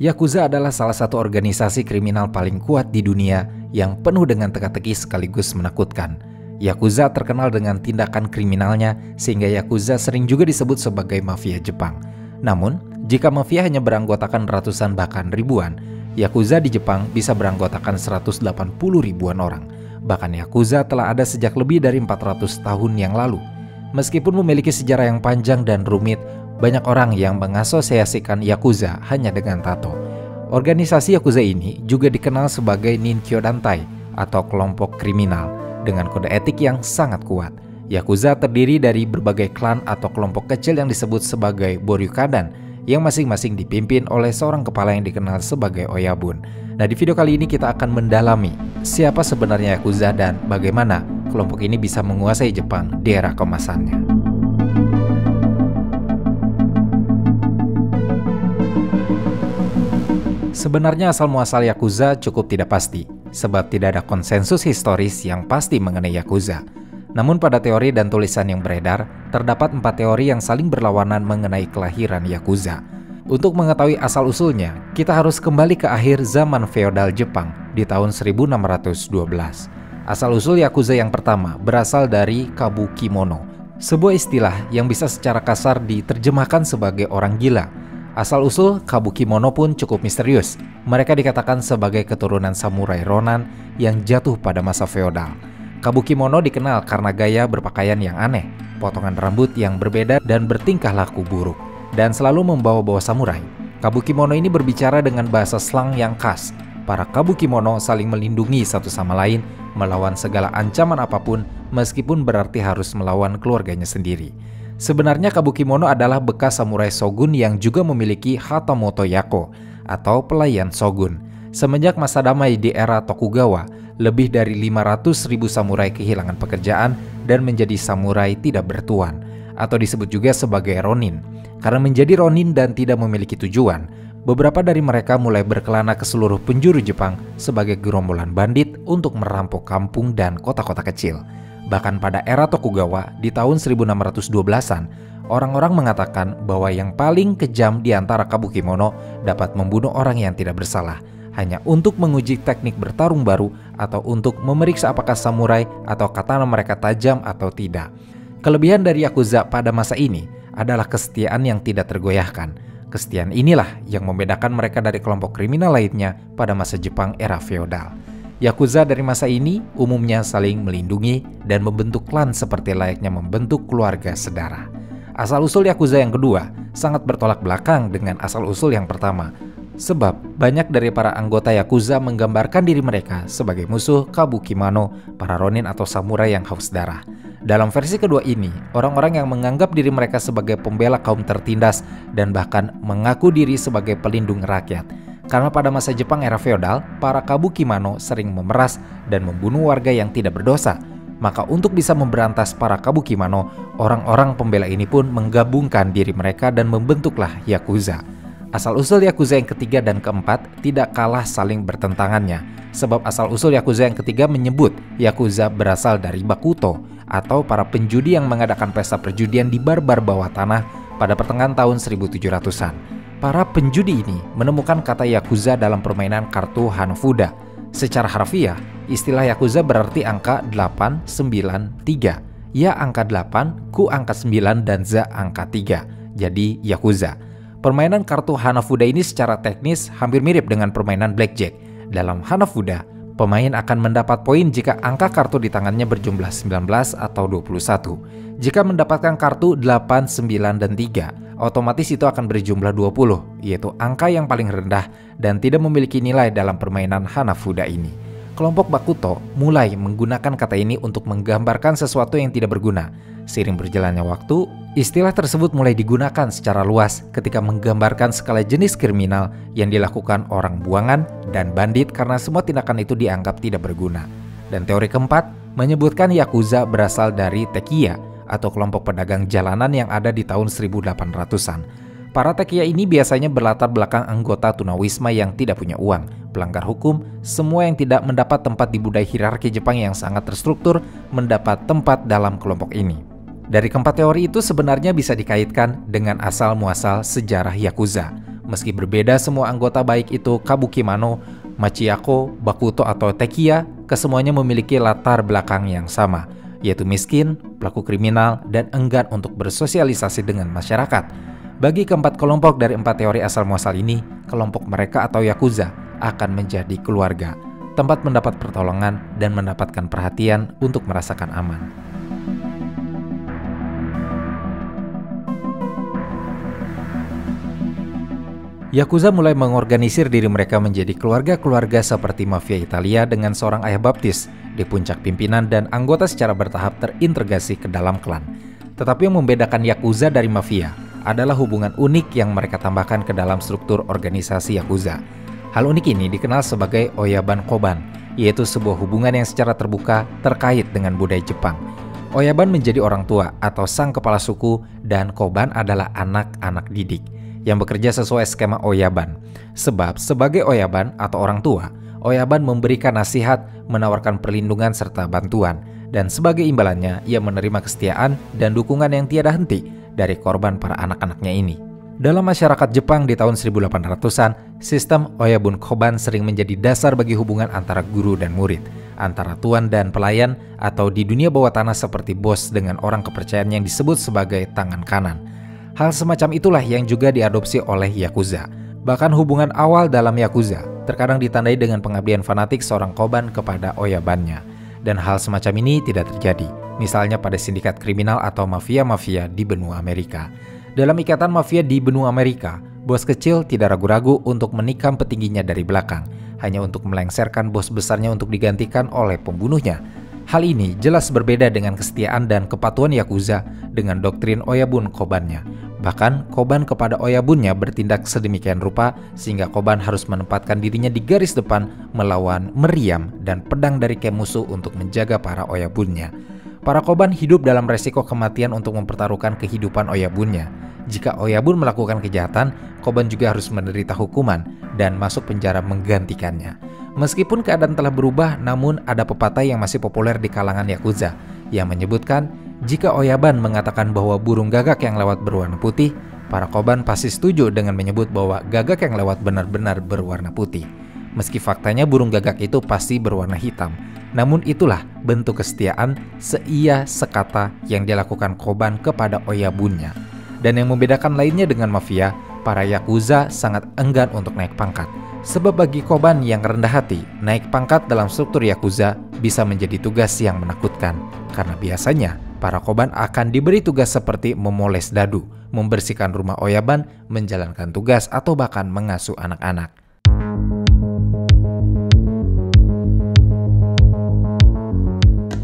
Yakuza adalah salah satu organisasi kriminal paling kuat di dunia yang penuh dengan teka-teki sekaligus menakutkan. Yakuza terkenal dengan tindakan kriminalnya sehingga Yakuza sering juga disebut sebagai mafia Jepang. Namun, jika mafia hanya beranggotakan ratusan bahkan ribuan, Yakuza di Jepang bisa beranggotakan 180 ribuan orang. Bahkan Yakuza telah ada sejak lebih dari 400 tahun yang lalu. Meskipun memiliki sejarah yang panjang dan rumit, banyak orang yang mengasosiasikan Yakuza hanya dengan tato. Organisasi Yakuza ini juga dikenal sebagai Ninkyo Dantai atau kelompok kriminal dengan kode etik yang sangat kuat. Yakuza terdiri dari berbagai klan atau kelompok kecil yang disebut sebagai Boryukadan yang masing-masing dipimpin oleh seorang kepala yang dikenal sebagai Oyabun. Nah, di video kali ini kita akan mendalami siapa sebenarnya Yakuza dan bagaimana kelompok ini bisa menguasai Jepang di era keemasannya. Sebenarnya asal-muasal Yakuza cukup tidak pasti, sebab tidak ada konsensus historis yang pasti mengenai Yakuza. Namun pada teori dan tulisan yang beredar, terdapat 4 teori yang saling berlawanan mengenai kelahiran Yakuza. Untuk mengetahui asal-usulnya, kita harus kembali ke akhir zaman feodal Jepang di tahun 1612. Asal-usul Yakuza yang pertama berasal dari kabukimono, sebuah istilah yang bisa secara kasar diterjemahkan sebagai orang gila. Asal-usul kabukimono pun cukup misterius. Mereka dikatakan sebagai keturunan samurai Ronin yang jatuh pada masa feodal. Kabukimono dikenal karena gaya berpakaian yang aneh, potongan rambut yang berbeda dan bertingkah laku buruk, dan selalu membawa-bawa samurai. Kabukimono ini berbicara dengan bahasa slang yang khas. Para kabukimono saling melindungi satu sama lain, melawan segala ancaman apapun, meskipun berarti harus melawan keluarganya sendiri. Sebenarnya kabukimono adalah bekas samurai shogun yang juga memiliki hatamoto yako atau pelayan shogun. Semenjak masa damai di era Tokugawa, lebih dari 500.000 samurai kehilangan pekerjaan dan menjadi samurai tidak bertuan, atau disebut juga sebagai ronin. Karena menjadi ronin dan tidak memiliki tujuan, beberapa dari mereka mulai berkelana ke seluruh penjuru Jepang sebagai gerombolan bandit untuk merampok kampung dan kota-kota kecil. Bahkan pada era Tokugawa di tahun 1612-an, orang-orang mengatakan bahwa yang paling kejam di antara kabukimono dapat membunuh orang yang tidak bersalah, hanya untuk menguji teknik bertarung baru atau untuk memeriksa apakah samurai atau katana mereka tajam atau tidak. Kelebihan dari Yakuza pada masa ini adalah kesetiaan yang tidak tergoyahkan. Kesetiaan inilah yang membedakan mereka dari kelompok kriminal lainnya pada masa Jepang era feodal. Yakuza dari masa ini umumnya saling melindungi dan membentuk klan seperti layaknya membentuk keluarga sedara. Asal-usul Yakuza yang kedua sangat bertolak belakang dengan asal-usul yang pertama, sebab banyak dari para anggota Yakuza menggambarkan diri mereka sebagai musuh kabukimono, para ronin atau samurai yang haus darah. Dalam versi kedua ini, orang-orang yang menganggap diri mereka sebagai pembela kaum tertindas dan bahkan mengaku diri sebagai pelindung rakyat. Karena pada masa Jepang era feodal, para kabukimono sering memeras dan membunuh warga yang tidak berdosa. Maka untuk bisa memberantas para kabukimono, orang-orang pembela ini pun menggabungkan diri mereka dan membentuklah Yakuza. Asal-usul Yakuza yang ketiga dan keempat tidak kalah saling bertentangannya, sebab asal-usul Yakuza yang ketiga menyebut Yakuza berasal dari Bakuto, atau para penjudi yang mengadakan pesta perjudian di bar-bar bawah tanah pada pertengahan tahun 1700-an. Para penjudi ini menemukan kata Yakuza dalam permainan kartu Hanafuda. Secara harfiah, istilah Yakuza berarti angka 893. Ya angka 8, ku angka 9, dan za angka 3. Jadi Yakuza. Permainan kartu Hanafuda ini secara teknis hampir mirip dengan permainan blackjack. Dalam Hanafuda, pemain akan mendapat poin jika angka kartu di tangannya berjumlah 19 atau 21. Jika mendapatkan kartu 8, 9, dan 3, otomatis itu akan berjumlah 20, yaitu angka yang paling rendah dan tidak memiliki nilai dalam permainan Hanafuda ini. Kelompok Bakuto mulai menggunakan kata ini untuk menggambarkan sesuatu yang tidak berguna. Seiring berjalannya waktu, istilah tersebut mulai digunakan secara luas ketika menggambarkan skala jenis kriminal yang dilakukan orang buangan dan bandit karena semua tindakan itu dianggap tidak berguna. Dan teori keempat menyebutkan Yakuza berasal dari Tekiya atau kelompok pedagang jalanan yang ada di tahun 1800-an. Para Tekiya ini biasanya berlatar belakang anggota tunawisma yang tidak punya uang, pelanggar hukum, semua yang tidak mendapat tempat di budaya hierarki Jepang yang sangat terstruktur mendapat tempat dalam kelompok ini. Dari keempat teori itu sebenarnya bisa dikaitkan dengan asal-muasal sejarah Yakuza. Meski berbeda semua anggota baik itu Kabukimano, Machiyako, Bakuto atau Tekiya, kesemuanya memiliki latar belakang yang sama, yaitu miskin, pelaku kriminal, dan enggan untuk bersosialisasi dengan masyarakat. Bagi keempat kelompok dari 4 teori asal muasal ini, kelompok mereka atau Yakuza akan menjadi keluarga, tempat mendapat pertolongan dan mendapatkan perhatian untuk merasakan aman. Yakuza mulai mengorganisir diri mereka menjadi keluarga-keluarga seperti mafia Italia dengan seorang ayah baptis di puncak pimpinan dan anggota secara bertahap terintegrasi ke dalam klan. Tetapi yang membedakan Yakuza dari mafia adalah hubungan unik yang mereka tambahkan ke dalam struktur organisasi Yakuza. Hal unik ini dikenal sebagai Oyaban Koban, yaitu sebuah hubungan yang secara terbuka terkait dengan budaya Jepang. Oyaban menjadi orang tua atau sang kepala suku dan Koban adalah anak-anak didik yang bekerja sesuai skema Oyaban. Sebab sebagai Oyaban atau orang tua, Oyaban memberikan nasihat, menawarkan perlindungan serta bantuan, dan sebagai imbalannya ia menerima kesetiaan dan dukungan yang tiada henti dari korban para anak-anaknya ini. Dalam masyarakat Jepang di tahun 1800-an, sistem Oyabun Koban sering menjadi dasar bagi hubungan antara guru dan murid, antara tuan dan pelayan, atau di dunia bawah tanah seperti bos dengan orang kepercayaan yang disebut sebagai tangan kanan. Hal semacam itulah yang juga diadopsi oleh Yakuza. Bahkan hubungan awal dalam Yakuza terkadang ditandai dengan pengabdian fanatik seorang Koban kepada Oyabannya. Dan hal semacam ini tidak terjadi, misalnya pada sindikat kriminal atau mafia-mafia di benua Amerika. Dalam ikatan mafia di benua Amerika, bos kecil tidak ragu-ragu untuk menikam petingginya dari belakang, hanya untuk melengsarkan bos besarnya untuk digantikan oleh pembunuhnya. Hal ini jelas berbeda dengan kesetiaan dan kepatuhan Yakuza dengan doktrin Oyabun Kobannya. Bahkan Koban kepada Oyabunnya bertindak sedemikian rupa sehingga Koban harus menempatkan dirinya di garis depan melawan meriam dan pedang dari kem musuh untuk menjaga para Oyabunnya. Para Koban hidup dalam resiko kematian untuk mempertaruhkan kehidupan Oyabunnya. Jika Oyabun melakukan kejahatan, Koban juga harus menderita hukuman dan masuk penjara menggantikannya. Meskipun keadaan telah berubah, namun ada pepatah yang masih populer di kalangan Yakuza yang menyebutkan jika Oyaban mengatakan bahwa burung gagak yang lewat berwarna putih, para Koban pasti setuju dengan menyebut bahwa gagak yang lewat benar-benar berwarna putih. Meski faktanya burung gagak itu pasti berwarna hitam, namun itulah bentuk kesetiaan seia sekata yang dilakukan Koban kepada Oyabunnya. Dan yang membedakan lainnya dengan mafia, para Yakuza sangat enggan untuk naik pangkat. Sebab bagi Koban yang rendah hati, naik pangkat dalam struktur Yakuza bisa menjadi tugas yang menakutkan. Karena biasanya, para Koban akan diberi tugas seperti memoles dadu, membersihkan rumah Oyaban, menjalankan tugas, atau bahkan mengasuh anak-anak.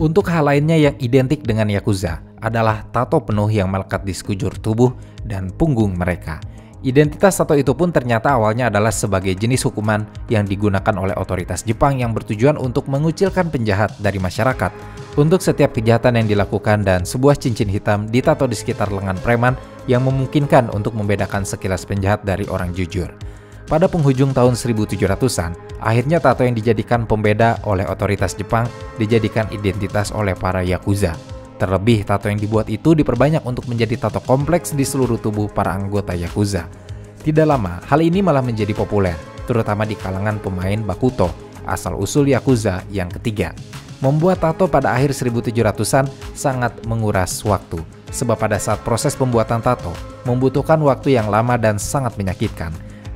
Untuk hal lainnya yang identik dengan Yakuza adalah tato penuh yang melekat di sekujur tubuh dan punggung mereka. Identitas tato itu pun ternyata awalnya adalah sebagai jenis hukuman yang digunakan oleh otoritas Jepang yang bertujuan untuk mengucilkan penjahat dari masyarakat. Untuk setiap kejahatan yang dilakukan dan sebuah cincin hitam ditato di sekitar lengan preman yang memungkinkan untuk membedakan sekilas penjahat dari orang jujur. Pada penghujung tahun 1700-an, akhirnya tato yang dijadikan pembeda oleh otoritas Jepang dijadikan identitas oleh para Yakuza. Terlebih, tato yang dibuat itu diperbanyak untuk menjadi tato kompleks di seluruh tubuh para anggota Yakuza. Tidak lama, hal ini malah menjadi populer, terutama di kalangan pemain Bakuto, asal-usul Yakuza yang ketiga. Membuat tato pada akhir 1700-an sangat menguras waktu, sebab pada saat proses pembuatan tato membutuhkan waktu yang lama dan sangat menyakitkan.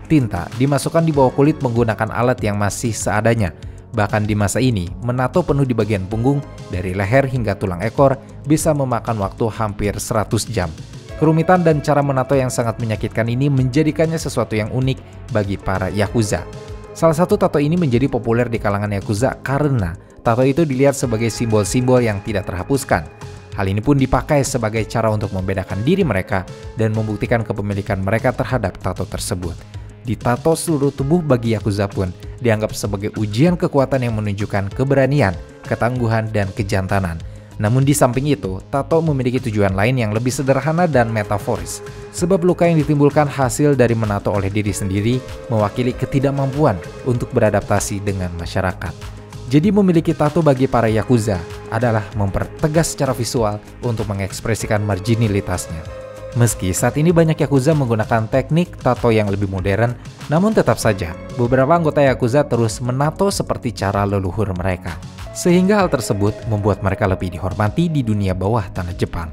Tinta dimasukkan di bawah kulit menggunakan alat yang masih seadanya. Bahkan di masa ini, menato penuh di bagian punggung, dari leher hingga tulang ekor, bisa memakan waktu hampir 100 jam. Kerumitan dan cara menato yang sangat menyakitkan ini menjadikannya sesuatu yang unik bagi para Yakuza. Salah satu tato ini menjadi populer di kalangan Yakuza karena tato itu dilihat sebagai simbol-simbol yang tidak terhapuskan. Hal ini pun dipakai sebagai cara untuk membedakan diri mereka dan membuktikan kepemilikan mereka terhadap tato tersebut. Ditato seluruh tubuh bagi Yakuza pun dianggap sebagai ujian kekuatan yang menunjukkan keberanian, ketangguhan, dan kejantanan. Namun di samping itu, tato memiliki tujuan lain yang lebih sederhana dan metaforis. Sebab luka yang ditimbulkan hasil dari menato oleh diri sendiri mewakili ketidakmampuan untuk beradaptasi dengan masyarakat. Jadi memiliki tato bagi para Yakuza adalah mempertegas secara visual untuk mengekspresikan marginalitasnya. Meski saat ini banyak Yakuza menggunakan teknik tato yang lebih modern, namun tetap saja beberapa anggota Yakuza terus menato seperti cara leluhur mereka. Sehingga hal tersebut membuat mereka lebih dihormati di dunia bawah tanah Jepang.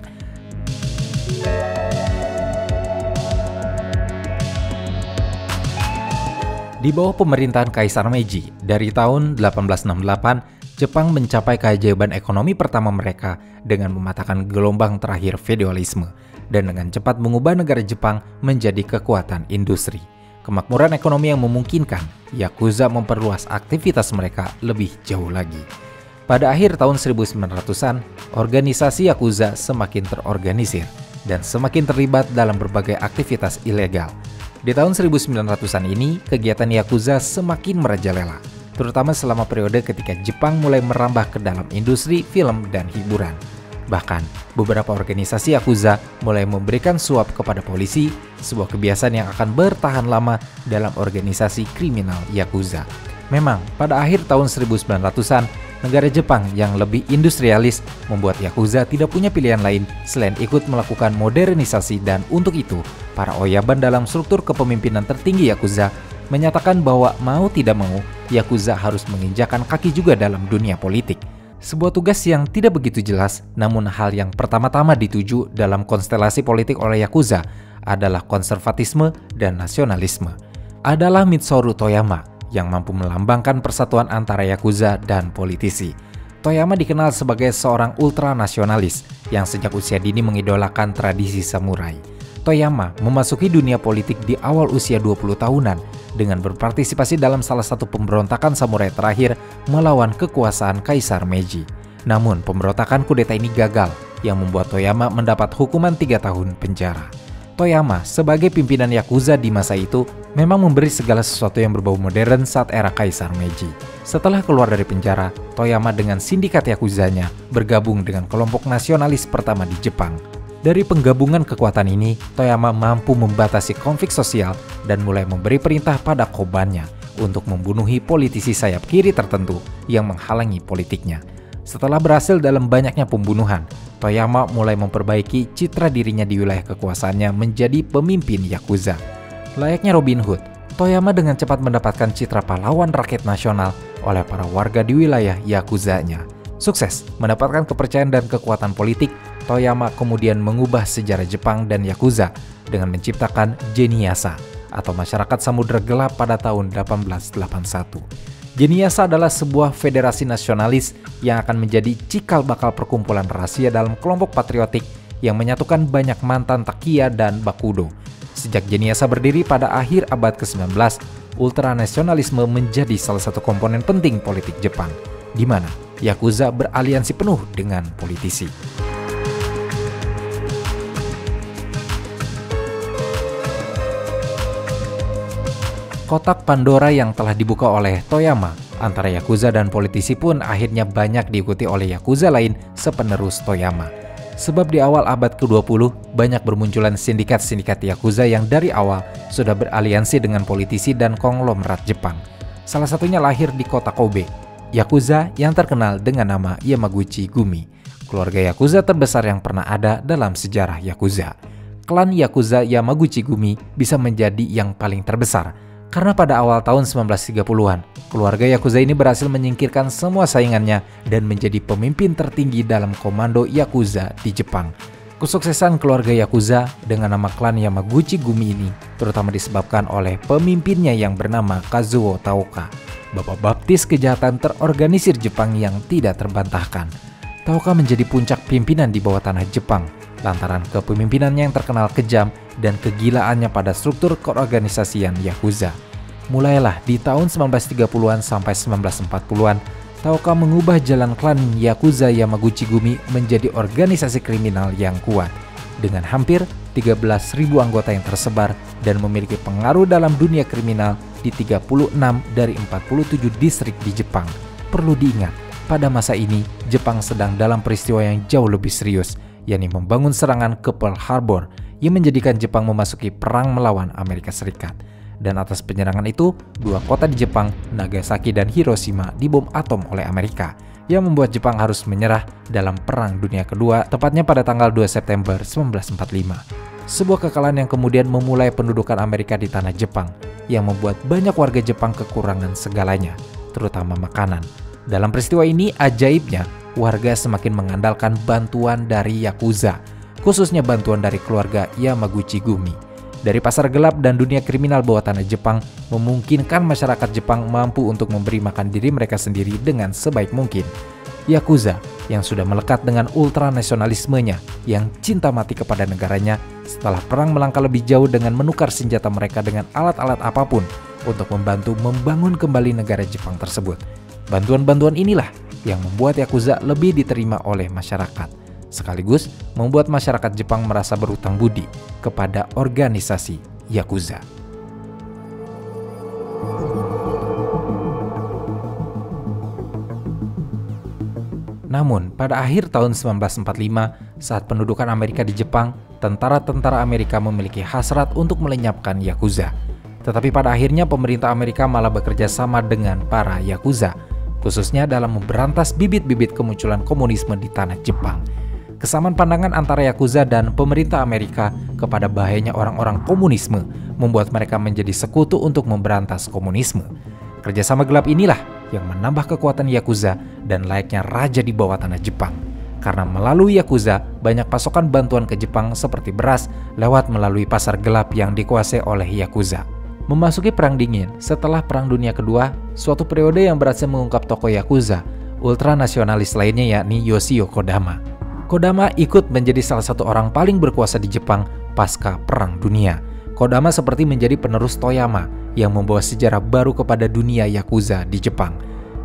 Di bawah pemerintahan Kaisar Meiji, dari tahun 1868, Jepang mencapai keajaiban ekonomi pertama mereka dengan mematahkan gelombang terakhir feodalisme dan dengan cepat mengubah negara Jepang menjadi kekuatan industri. Kemakmuran ekonomi yang memungkinkan Yakuza memperluas aktivitas mereka lebih jauh lagi. Pada akhir tahun 1900-an, organisasi Yakuza semakin terorganisir dan semakin terlibat dalam berbagai aktivitas ilegal. Di tahun 1900-an ini, kegiatan Yakuza semakin merajalela, terutama selama periode ketika Jepang mulai merambah ke dalam industri film dan hiburan. Bahkan, beberapa organisasi Yakuza mulai memberikan suap kepada polisi, sebuah kebiasaan yang akan bertahan lama dalam organisasi kriminal Yakuza. Memang, pada akhir tahun 1900-an, negara Jepang yang lebih industrialis membuat Yakuza tidak punya pilihan lain selain ikut melakukan modernisasi, dan untuk itu, para oyaban dalam struktur kepemimpinan tertinggi Yakuza menyatakan bahwa mau tidak mau, Yakuza harus menginjakan kaki juga dalam dunia politik. Sebuah tugas yang tidak begitu jelas, namun hal yang pertama-tama dituju dalam konstelasi politik oleh Yakuza adalah konservatisme dan nasionalisme. Adalah Mitsuru Toyama yang mampu melambangkan persatuan antara Yakuza dan politisi. Toyama dikenal sebagai seorang ultranasionalis yang sejak usia dini mengidolakan tradisi samurai. Toyama memasuki dunia politik di awal usia 20 tahunan dengan berpartisipasi dalam salah satu pemberontakan samurai terakhir melawan kekuasaan Kaisar Meiji. Namun pemberontakan kudeta ini gagal yang membuat Toyama mendapat hukuman 3 tahun penjara. Toyama sebagai pimpinan Yakuza di masa itu memang memberi segala sesuatu yang berbau modern saat era Kaisar Meiji. Setelah keluar dari penjara, Toyama dengan sindikat Yakuzanya bergabung dengan kelompok nasionalis pertama di Jepang. Dari penggabungan kekuatan ini, Toyama mampu membatasi konflik sosial dan mulai memberi perintah pada kobannya untuk membunuhi politisi sayap kiri tertentu yang menghalangi politiknya. Setelah berhasil dalam banyaknya pembunuhan, Toyama mulai memperbaiki citra dirinya di wilayah kekuasaannya menjadi pemimpin Yakuza. Layaknya Robin Hood, Toyama dengan cepat mendapatkan citra pahlawan rakyat nasional oleh para warga di wilayah Yakuzanya. Sukses mendapatkan kepercayaan dan kekuatan politik, Toyama kemudian mengubah sejarah Jepang dan Yakuza dengan menciptakan Geniyasa atau masyarakat samudera gelap pada tahun 1881. Geniyasa adalah sebuah federasi nasionalis yang akan menjadi cikal bakal perkumpulan rahasia dalam kelompok patriotik yang menyatukan banyak mantan takia dan bakudo. Sejak Geniyasa berdiri pada akhir abad ke-19, ultranasionalisme menjadi salah satu komponen penting politik Jepang, di mana Yakuza beraliansi penuh dengan politisi. Kotak Pandora yang telah dibuka oleh Toyama antara Yakuza dan politisi pun akhirnya banyak diikuti oleh Yakuza lain sepenerus Toyama. Sebab di awal abad ke-20 banyak bermunculan sindikat-sindikat Yakuza yang dari awal sudah beraliansi dengan politisi dan konglomerat Jepang. Salah satunya lahir di kota Kobe, Yakuza yang terkenal dengan nama Yamaguchi Gumi, keluarga Yakuza terbesar yang pernah ada dalam sejarah Yakuza. Klan Yakuza Yamaguchi Gumi bisa menjadi yang paling terbesar karena pada awal tahun 1930-an, keluarga Yakuza ini berhasil menyingkirkan semua saingannya dan menjadi pemimpin tertinggi dalam komando Yakuza di Jepang. Kesuksesan keluarga Yakuza dengan nama klan Yamaguchi Gumi ini terutama disebabkan oleh pemimpinnya yang bernama Kazuo Taoka, bapak baptis kejahatan terorganisir Jepang yang tidak terbantahkan. Taoka menjadi puncak pimpinan di bawah tanah Jepang lantaran kepemimpinannya yang terkenal kejam dan kegilaannya pada struktur keorganisasian Yakuza. Mulailah di tahun 1930-an sampai 1940-an, Taoka mengubah jalan klan Yakuza Yamaguchi Gumi menjadi organisasi kriminal yang kuat, dengan hampir 13.000 anggota yang tersebar dan memiliki pengaruh dalam dunia kriminal di 36 dari 47 distrik di Jepang. Perlu diingat, pada masa ini Jepang sedang dalam peristiwa yang jauh lebih serius, yakni membangun serangan ke Pearl Harbor yang menjadikan Jepang memasuki perang melawan Amerika Serikat. Dan atas penyerangan itu, dua kota di Jepang, Nagasaki dan Hiroshima, dibom atom oleh Amerika, yang membuat Jepang harus menyerah dalam Perang Dunia Kedua, tepatnya pada tanggal 2 September 1945. sebuah kekalahan yang kemudian memulai pendudukan Amerika di tanah Jepang, yang membuat banyak warga Jepang kekurangan segalanya, terutama makanan. Dalam peristiwa ini, ajaibnya, warga semakin mengandalkan bantuan dari Yakuza, khususnya bantuan dari keluarga Yamaguchi Gumi. Dari pasar gelap dan dunia kriminal bawah tanah Jepang, memungkinkan masyarakat Jepang mampu untuk memberi makan diri mereka sendiri dengan sebaik mungkin. Yakuza yang sudah melekat dengan ultranasionalismenya, yang cinta mati kepada negaranya, setelah perang melangkah lebih jauh dengan menukar senjata mereka dengan alat-alat apapun untuk membantu membangun kembali negara Jepang tersebut. Bantuan-bantuan inilah yang membuat Yakuza lebih diterima oleh masyarakat, sekaligus membuat masyarakat Jepang merasa berutang budi kepada organisasi Yakuza. Namun, pada akhir tahun 1945, saat pendudukan Amerika di Jepang, tentara-tentara Amerika memiliki hasrat untuk melenyapkan Yakuza. Tetapi pada akhirnya pemerintah Amerika malah bekerja sama dengan para Yakuza, khususnya dalam memberantas bibit-bibit kemunculan komunisme di tanah Jepang. Kesamaan pandangan antara Yakuza dan pemerintah Amerika kepada bahayanya orang-orang komunisme membuat mereka menjadi sekutu untuk memberantas komunisme. Kerjasama gelap inilah yang menambah kekuatan Yakuza dan layaknya raja di bawah tanah Jepang. Karena melalui Yakuza, banyak pasokan bantuan ke Jepang seperti beras lewat melalui pasar gelap yang dikuasai oleh Yakuza. Memasuki Perang Dingin, setelah Perang Dunia Kedua, suatu periode yang berhasil mengungkap tokoh Yakuza, ultranasionalis lainnya yakni Yoshio Kodama. Kodama ikut menjadi salah satu orang paling berkuasa di Jepang pasca Perang Dunia. Kodama seperti menjadi penerus Toyama yang membawa sejarah baru kepada dunia Yakuza di Jepang.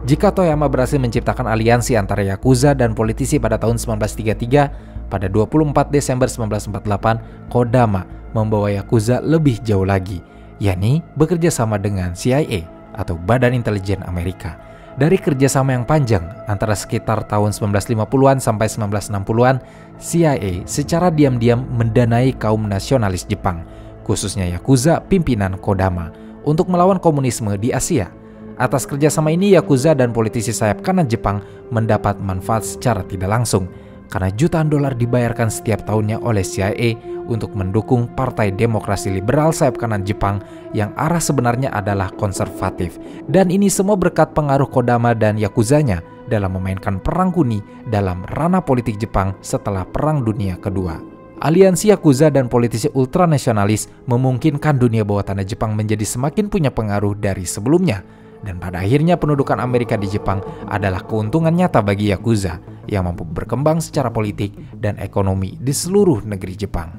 Jika Toyama berhasil menciptakan aliansi antara Yakuza dan politisi pada tahun 1933, pada 24 Desember 1948, Kodama membawa Yakuza lebih jauh lagi, yakni bekerja sama dengan CIA atau Badan Intelijen Amerika. Dari kerjasama yang panjang antara sekitar tahun 1950-an sampai 1960-an, CIA secara diam-diam mendanai kaum nasionalis Jepang, khususnya Yakuza pimpinan Kodama, untuk melawan komunisme di Asia. Atas kerjasama ini, Yakuza dan politisi sayap kanan Jepang mendapat manfaat secara tidak langsung, karena jutaan dolar dibayarkan setiap tahunnya oleh CIA untuk mendukung Partai Demokrasi Liberal sayap kanan Jepang yang arah sebenarnya adalah konservatif. Dan ini semua berkat pengaruh Kodama dan Yakuzanya dalam memainkan perang kuni dalam ranah politik Jepang setelah Perang Dunia Kedua. Aliansi Yakuza dan politisi ultranasionalis memungkinkan dunia bawah tanah Jepang menjadi semakin punya pengaruh dari sebelumnya. Dan pada akhirnya pendudukan Amerika di Jepang adalah keuntungan nyata bagi Yakuza yang mampu berkembang secara politik dan ekonomi di seluruh negeri Jepang.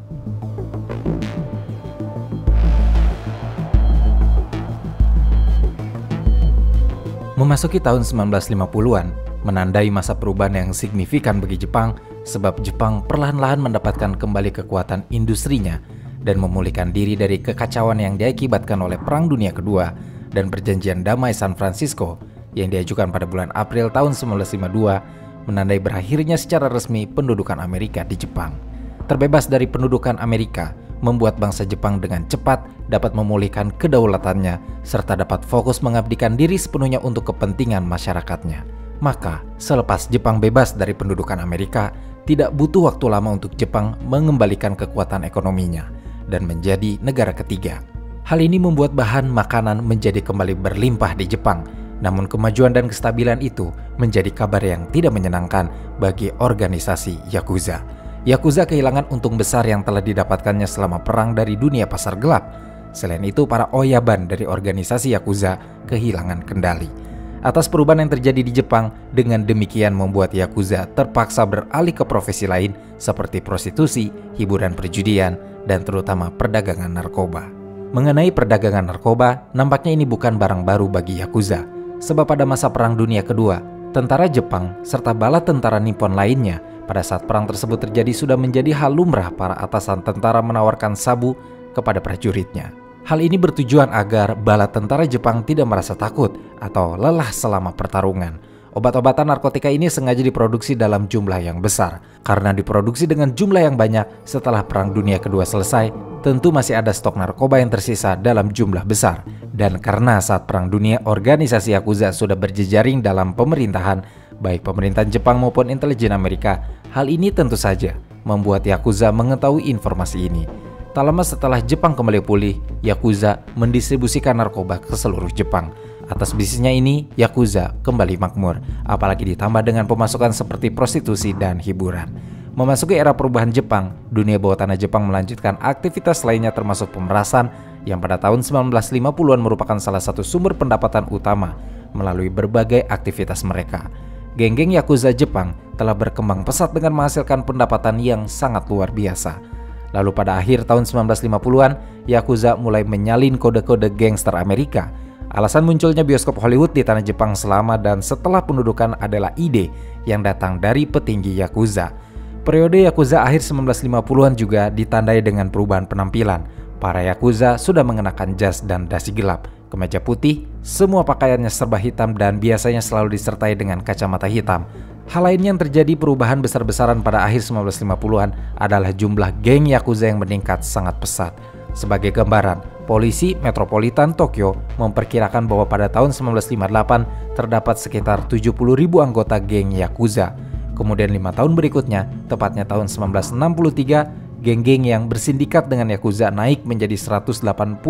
Memasuki tahun 1950-an, menandai masa perubahan yang signifikan bagi Jepang, sebab Jepang perlahan-lahan mendapatkan kembali kekuatan industrinya dan memulihkan diri dari kekacauan yang diakibatkan oleh Perang Dunia Kedua dan Perjanjian Damai San Francisco yang diajukan pada bulan April tahun 1952, menandai berakhirnya secara resmi pendudukan Amerika di Jepang. Terbebas dari pendudukan Amerika membuat bangsa Jepang dengan cepat dapat memulihkan kedaulatannya serta dapat fokus mengabdikan diri sepenuhnya untuk kepentingan masyarakatnya. Maka, selepas Jepang bebas dari pendudukan Amerika, tidak butuh waktu lama untuk Jepang mengembalikan kekuatan ekonominya dan menjadi negara ketiga. Hal ini membuat bahan makanan menjadi kembali berlimpah di Jepang. Namun kemajuan dan kestabilan itu menjadi kabar yang tidak menyenangkan bagi organisasi Yakuza. Yakuza kehilangan untung besar yang telah didapatkannya selama perang dari dunia pasar gelap. Selain itu, para oyaban dari organisasi Yakuza kehilangan kendali atas perubahan yang terjadi di Jepang. Dengan demikian membuat Yakuza terpaksa beralih ke profesi lain seperti prostitusi, hiburan perjudian, dan terutama perdagangan narkoba. Mengenai perdagangan narkoba, nampaknya ini bukan barang baru bagi Yakuza, sebab pada masa Perang Dunia Kedua, tentara Jepang serta bala tentara Nippon lainnya pada saat perang tersebut terjadi sudah menjadi hal lumrah para atasan tentara menawarkan sabu kepada prajuritnya. Hal ini bertujuan agar bala tentara Jepang tidak merasa takut atau lelah selama pertarungan. Obat-obatan narkotika ini sengaja diproduksi dalam jumlah yang besar. Karena diproduksi dengan jumlah yang banyak setelah Perang Dunia Kedua selesai, tentu masih ada stok narkoba yang tersisa dalam jumlah besar. Dan karena saat Perang Dunia organisasi Yakuza sudah berjejaring dalam pemerintahan, baik pemerintahan Jepang maupun intelijen Amerika, hal ini tentu saja membuat Yakuza mengetahui informasi ini. Tak lama setelah Jepang kembali pulih, Yakuza mendistribusikan narkoba ke seluruh Jepang. Atas bisnisnya ini, Yakuza kembali makmur, apalagi ditambah dengan pemasukan seperti prostitusi dan hiburan. Memasuki era perubahan Jepang, dunia bawah tanah Jepang melanjutkan aktivitas lainnya termasuk pemerasan yang pada tahun 1950-an merupakan salah satu sumber pendapatan utama melalui berbagai aktivitas mereka. Geng-geng Yakuza Jepang telah berkembang pesat dengan menghasilkan pendapatan yang sangat luar biasa. Lalu pada akhir tahun 1950-an, Yakuza mulai menyalin kode-kode gangster Amerika. Alasan munculnya bioskop Hollywood di tanah Jepang selama dan setelah pendudukan adalah ide yang datang dari petinggi Yakuza. Periode Yakuza akhir 1950-an juga ditandai dengan perubahan penampilan. Para Yakuza sudah mengenakan jas dan dasi gelap, kemeja putih, semua pakaiannya serba hitam dan biasanya selalu disertai dengan kacamata hitam. Hal lain yang terjadi perubahan besar-besaran pada akhir 1950-an adalah jumlah geng Yakuza yang meningkat sangat pesat. Sebagai gambaran, polisi metropolitan Tokyo memperkirakan bahwa pada tahun 1958 terdapat sekitar 70.000 anggota geng Yakuza. Kemudian 5 tahun berikutnya, tepatnya tahun 1963, geng-geng yang bersindikat dengan Yakuza naik menjadi 184.000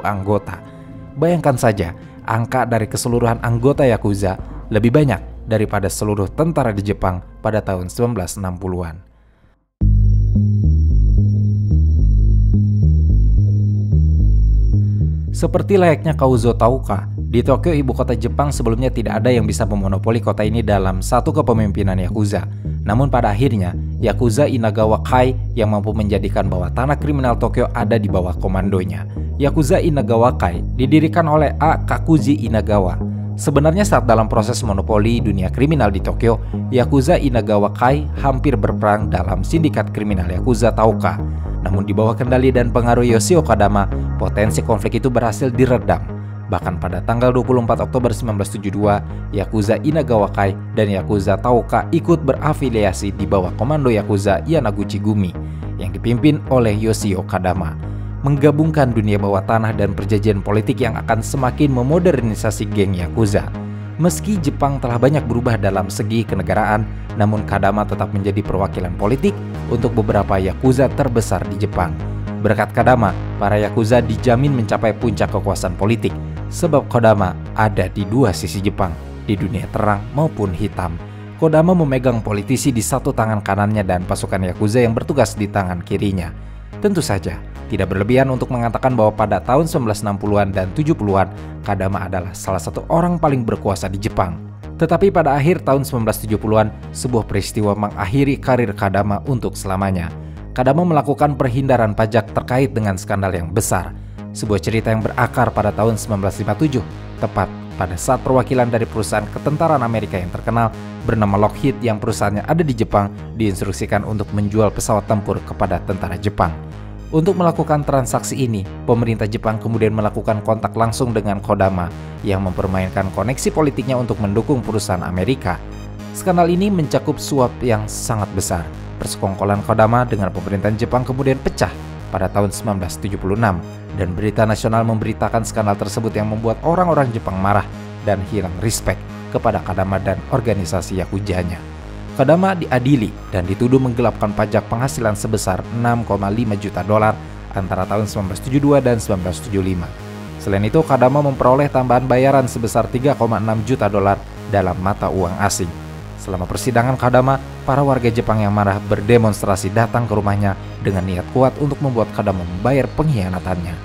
anggota. Bayangkan saja, angka dari keseluruhan anggota Yakuza lebih banyak daripada seluruh tentara di Jepang pada tahun 1960-an. Seperti layaknya Kauzo Tauka, di Tokyo ibu kota Jepang sebelumnya tidak ada yang bisa memonopoli kota ini dalam satu kepemimpinan Yakuza. Namun pada akhirnya, Yakuza Inagawa Kai yang mampu menjadikan bahwa tanah kriminal Tokyo ada di bawah komandonya. Yakuza Inagawa Kai didirikan oleh A. Kakuji Inagawa. Sebenarnya saat dalam proses monopoli dunia kriminal di Tokyo, Yakuza Inagawa Kai hampir berperang dalam sindikat kriminal Yakuza Tauka. Namun di bawah kendali dan pengaruh Yoshio Kadama, potensi konflik itu berhasil diredam. Bahkan pada tanggal 24 Oktober 1972, Yakuza Inagawa Kai dan Yakuza Tauka ikut berafiliasi di bawah komando Yakuza Yanaguchi Gumi yang dipimpin oleh Yoshio Kadama. Menggabungkan dunia bawah tanah dan perjanjian politik yang akan semakin memodernisasi geng Yakuza. Meski Jepang telah banyak berubah dalam segi kenegaraan, namun Kadama tetap menjadi perwakilan politik untuk beberapa Yakuza terbesar di Jepang. Berkat Kadama, para Yakuza dijamin mencapai puncak kekuasaan politik, sebab Kadama ada di dua sisi Jepang, di dunia terang maupun hitam. Kadama memegang politisi di satu tangan kanannya dan pasukan Yakuza yang bertugas di tangan kirinya. Tentu saja, tidak berlebihan untuk mengatakan bahwa pada tahun 1960-an dan 70-an, Kadama adalah salah satu orang paling berkuasa di Jepang. Tetapi pada akhir tahun 1970-an, sebuah peristiwa mengakhiri karir Kadama untuk selamanya. Kadama melakukan perhindaran pajak terkait dengan skandal yang besar. Sebuah cerita yang berakar pada tahun 1957, tepat pada saat perwakilan dari perusahaan ketentaraan Amerika yang terkenal bernama Lockheed yang perusahaannya ada di Jepang diinstruksikan untuk menjual pesawat tempur kepada tentara Jepang. Untuk melakukan transaksi ini, pemerintah Jepang kemudian melakukan kontak langsung dengan Kadama yang mempermainkan koneksi politiknya untuk mendukung perusahaan Amerika. Skandal ini mencakup suap yang sangat besar. Persekongkolan Kadama dengan pemerintahan Jepang kemudian pecah pada tahun 1976 dan berita nasional memberitakan skandal tersebut yang membuat orang-orang Jepang marah dan hilang respek kepada Kadama dan organisasi Yakuzanya. Kadama diadili dan dituduh menggelapkan pajak penghasilan sebesar 6,5 juta dolar antara tahun 1972 dan 1975. Selain itu, Kadama memperoleh tambahan bayaran sebesar 3,6 juta dolar dalam mata uang asing. Selama persidangan Kadama, para warga Jepang yang marah berdemonstrasi datang ke rumahnya dengan niat kuat untuk membuat Kadama membayar pengkhianatannya.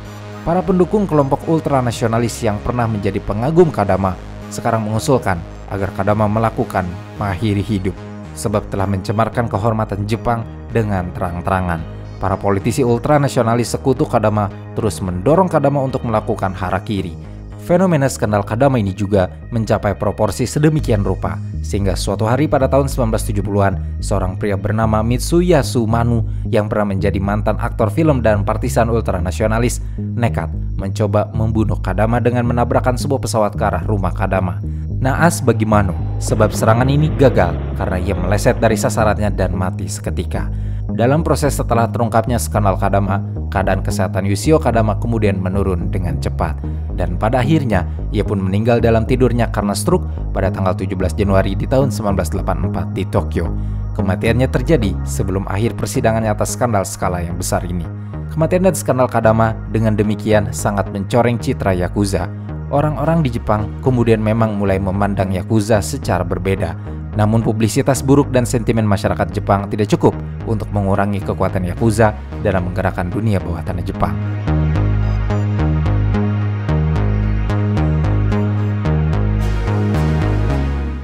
Para pendukung kelompok ultranasionalis yang pernah menjadi pengagum Kadama sekarang mengusulkan agar Kadama melakukan mengakhiri hidup, sebab telah mencemarkan kehormatan Jepang dengan terang-terangan. Para politisi ultranasionalis sekutu Kadama terus mendorong Kadama untuk melakukan harakiri. Fenomena skandal Kadama ini juga mencapai proporsi sedemikian rupa, sehingga suatu hari pada tahun 1970-an, seorang pria bernama Mitsuyasu Manu yang pernah menjadi mantan aktor film dan partisan ultranasionalis nekat mencoba membunuh Kadama dengan menabrakkan sebuah pesawat ke arah rumah Kadama. Naas bagi Manu, sebab serangan ini gagal karena ia meleset dari sasarannya dan mati seketika. Dalam proses setelah terungkapnya skandal Kadama, keadaan kesehatan Yoshio Kadama kemudian menurun dengan cepat. Dan pada akhirnya, ia pun meninggal dalam tidurnya karena stroke pada tanggal 17 Januari di tahun 1984 di Tokyo. Kematiannya terjadi sebelum akhir persidangannya atas skandal skala yang besar ini. Kematian dan skandal Kadama dengan demikian sangat mencoreng citra Yakuza. Orang-orang di Jepang kemudian memang mulai memandang Yakuza secara berbeda. Namun publisitas buruk dan sentimen masyarakat Jepang tidak cukup untuk mengurangi kekuatan Yakuza dalam menggerakkan dunia bawah tanah Jepang.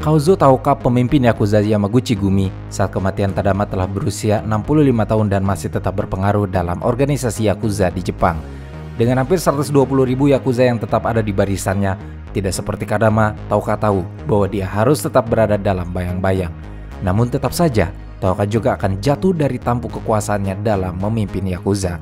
Kaozu Taoka, pemimpin Yakuza Yamaguchi Gumi, saat kematian Tadama telah berusia 65 tahun dan masih tetap berpengaruh dalam organisasi Yakuza di Jepang. Dengan hampir 120.000 Yakuza yang tetap ada di barisannya, tidak seperti Kadama, Taoka tahu bahwa dia harus tetap berada dalam bayang-bayang. Namun tetap saja, Taoka juga akan jatuh dari tampuk kekuasaannya dalam memimpin Yakuza.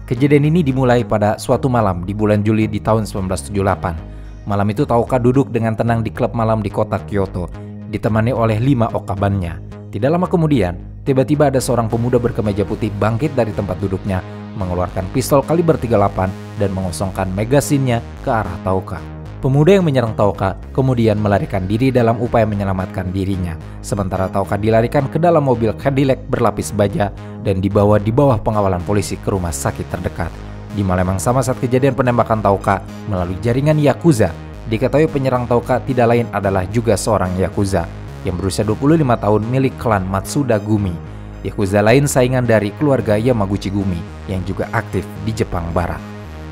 Kejadian ini dimulai pada suatu malam di bulan Juli di tahun 1978. Malam itu Taoka duduk dengan tenang di klub malam di kota Kyoto, ditemani oleh 5 okabannya. Tidak lama kemudian, tiba-tiba ada seorang pemuda berkemeja putih bangkit dari tempat duduknya, mengeluarkan pistol kaliber 38 dan mengosongkan magasinnya ke arah Taoka. Pemuda yang menyerang Taoka kemudian melarikan diri dalam upaya menyelamatkan dirinya. Sementara Taoka dilarikan ke dalam mobil Cadillac berlapis baja dan dibawa di bawah pengawalan polisi ke rumah sakit terdekat. Di malam yang sama saat kejadian penembakan Taoka melalui jaringan Yakuza, diketahui penyerang Taoka tidak lain adalah juga seorang Yakuza yang berusia 25 tahun milik klan Matsuda Gumi. Yakuza lain saingan dari keluarga Yamaguchi Gumi yang juga aktif di Jepang Barat.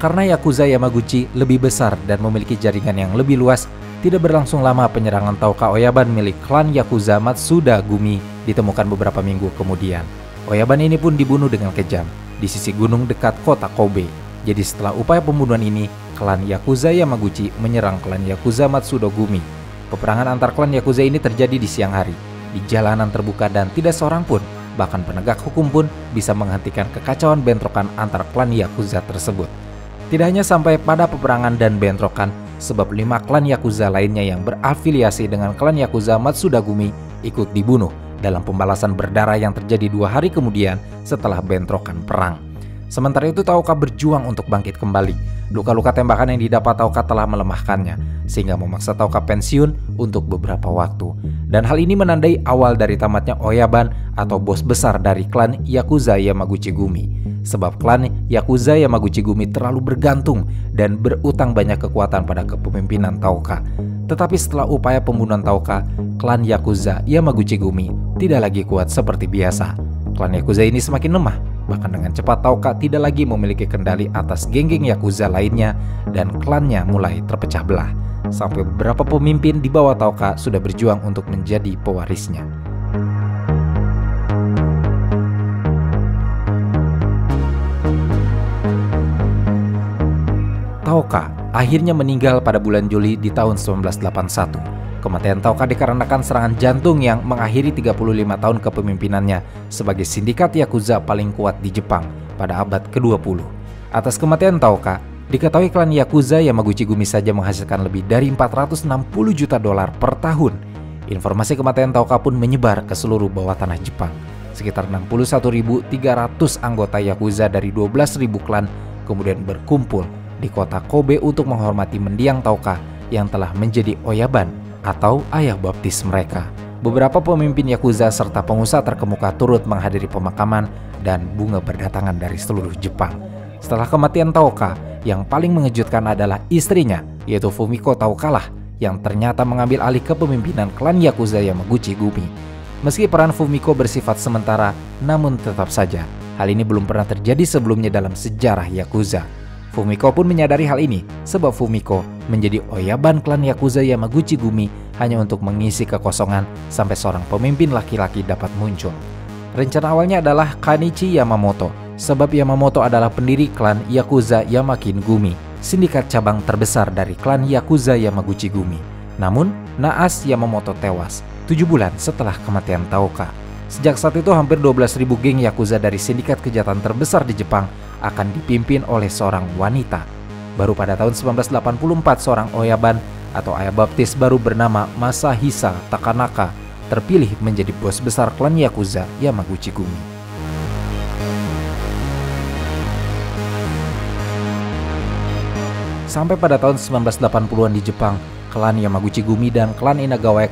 Karena Yakuza Yamaguchi lebih besar dan memiliki jaringan yang lebih luas, tidak berlangsung lama penyerangan Taoka Oyaban milik klan Yakuza Matsuda Gumi ditemukan beberapa minggu kemudian. Oyaban ini pun dibunuh dengan kejam di sisi gunung dekat kota Kobe. Jadi setelah upaya pembunuhan ini, klan Yakuza Yamaguchi menyerang klan Yakuza Matsuda Gumi. Peperangan antar klan Yakuza ini terjadi di siang hari, di jalanan terbuka dan tidak seorang pun, bahkan penegak hukum pun bisa menghentikan kekacauan bentrokan antar klan Yakuza tersebut. Tidak hanya sampai pada peperangan dan bentrokan, sebab 5 klan Yakuza lainnya yang berafiliasi dengan klan Yakuza Matsuda Gumi ikut dibunuh dalam pembalasan berdarah yang terjadi 2 hari kemudian setelah bentrokan perang. Sementara itu Taoka berjuang untuk bangkit kembali. Luka-luka tembakan yang didapat Taoka telah melemahkannya, sehingga memaksa Taoka pensiun untuk beberapa waktu. Dan hal ini menandai awal dari tamatnya Oyaban atau bos besar dari klan Yakuza Yamaguchi Gumi. Sebab klan Yakuza Yamaguchi Gumi terlalu bergantung dan berutang banyak kekuatan pada kepemimpinan Taoka. Tetapi setelah upaya pembunuhan Taoka, klan Yakuza Yamaguchi Gumi tidak lagi kuat seperti biasa. Klan Yakuza ini semakin lemah, bahkan dengan cepat Taoka tidak lagi memiliki kendali atas geng-geng Yakuza lainnya dan klannya mulai terpecah belah. Sampai beberapa pemimpin di bawah Taoka sudah berjuang untuk menjadi pewarisnya. Taoka akhirnya meninggal pada bulan Juli di tahun 1981. Kematian Taoka dikarenakan serangan jantung yang mengakhiri 35 tahun kepemimpinannya sebagai sindikat Yakuza paling kuat di Jepang pada abad ke-20. Atas kematian Taoka, diketahui klan Yakuza Yamaguchi Gumi saja menghasilkan lebih dari 460 juta dolar per tahun. Informasi kematian Taoka pun menyebar ke seluruh bawah tanah Jepang. Sekitar 61.300 anggota Yakuza dari 12.000 klan kemudian berkumpul di kota Kobe untuk menghormati mendiang Taoka yang telah menjadi Oyaban atau ayah baptis mereka. Beberapa pemimpin Yakuza serta pengusaha terkemuka turut menghadiri pemakaman dan bunga berdatangan dari seluruh Jepang. Setelah kematian Taoka, yang paling mengejutkan adalah istrinya, yaitu Fumiko Taoka lah, yang ternyata mengambil alih kepemimpinan klan Yakuza Yamaguchi Gumi. Meski peran Fumiko bersifat sementara, namun tetap saja, hal ini belum pernah terjadi sebelumnya dalam sejarah Yakuza. Fumiko pun menyadari hal ini, sebab Fumiko menjadi Oyaban klan Yakuza Yamaguchi Gumi hanya untuk mengisi kekosongan sampai seorang pemimpin laki-laki dapat muncul. Rencana awalnya adalah Kanichi Yamamoto, sebab Yamamoto adalah pendiri klan Yakuza Yamakin Gumi, sindikat cabang terbesar dari klan Yakuza Yamaguchi Gumi. Namun, naas Yamamoto tewas 7 bulan setelah kematian Taoka. Sejak saat itu hampir 12.000 geng Yakuza dari sindikat kejahatan terbesar di Jepang akan dipimpin oleh seorang wanita. Baru pada tahun 1984 seorang Oyaban atau ayah baptis baru bernama Masahisa Takanaka terpilih menjadi bos besar klan Yakuza Yamaguchi Gumi. Sampai pada tahun 1980-an di Jepang, klan Yamaguchi Gumi dan klan Inagawa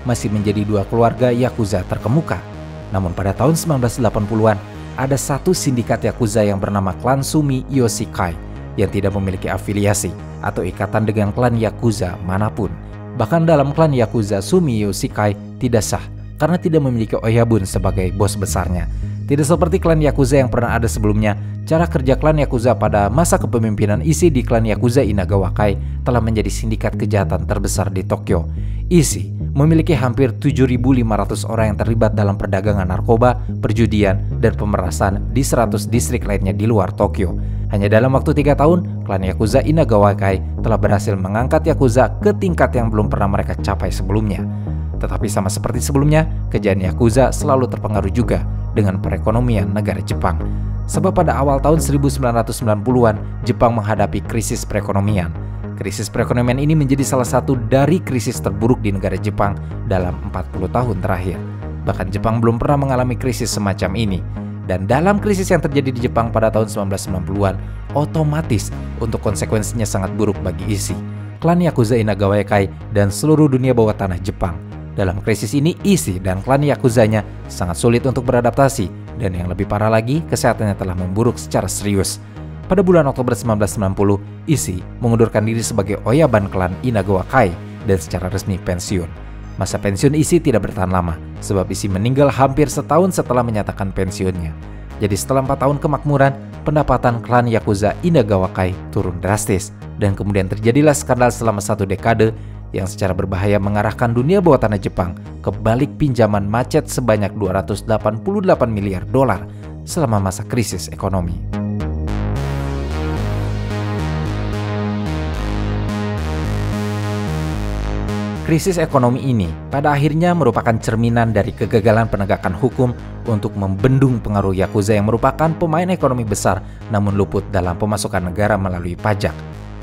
masih menjadi 2 keluarga Yakuza terkemuka. Namun pada tahun 1980-an, ada satu sindikat Yakuza yang bernama klan Sumi Yoshikai yang tidak memiliki afiliasi atau ikatan dengan klan Yakuza manapun. Bahkan dalam klan Yakuza, Sumi Yoshikai tidak sah karena tidak memiliki Oyabun sebagai bos besarnya. Tidak seperti klan Yakuza yang pernah ada sebelumnya, cara kerja klan Yakuza pada masa kepemimpinan Ishii di klan Yakuza Inagawa Kai telah menjadi sindikat kejahatan terbesar di Tokyo. Ishii memiliki hampir 7.500 orang yang terlibat dalam perdagangan narkoba, perjudian, dan pemerasan di 100 distrik lainnya di luar Tokyo. Hanya dalam waktu 3 tahun, klan Yakuza Inagawa Kai telah berhasil mengangkat Yakuza ke tingkat yang belum pernah mereka capai sebelumnya. Tetapi sama seperti sebelumnya, kejayaan Yakuza selalu terpengaruh juga dengan perekonomian negara Jepang. Sebab pada awal tahun 1990-an, Jepang menghadapi krisis perekonomian. Krisis perekonomian ini menjadi salah satu dari krisis terburuk di negara Jepang dalam 40 tahun terakhir. Bahkan Jepang belum pernah mengalami krisis semacam ini. Dan dalam krisis yang terjadi di Jepang pada tahun 1990-an, otomatis untuk konsekuensinya sangat buruk bagi Ishii, klan Yakuza Inagawa Kai, dan seluruh dunia bawah tanah Jepang. Dalam krisis ini, Ishii dan klan Yakuzanya sangat sulit untuk beradaptasi, dan yang lebih parah lagi, kesehatannya telah memburuk secara serius. Pada bulan Oktober 1990, Ishii mengundurkan diri sebagai Oyaban klan Inagawa Kai dan secara resmi pensiun. Masa pensiun Ishii tidak bertahan lama, sebab Ishii meninggal hampir setahun setelah menyatakan pensiunnya. Jadi setelah 4 tahun kemakmuran, pendapatan klan Yakuza Inagawa Kai turun drastis, dan kemudian terjadilah skandal selama 1 dekade yang secara berbahaya mengarahkan dunia bawah tanah Jepang ke balik pinjaman macet sebanyak 288 miliar dolar selama masa krisis ekonomi. Krisis ekonomi ini pada akhirnya merupakan cerminan dari kegagalan penegakan hukum untuk membendung pengaruh Yakuza yang merupakan pemain ekonomi besar namun luput dalam pemasukan negara melalui pajak.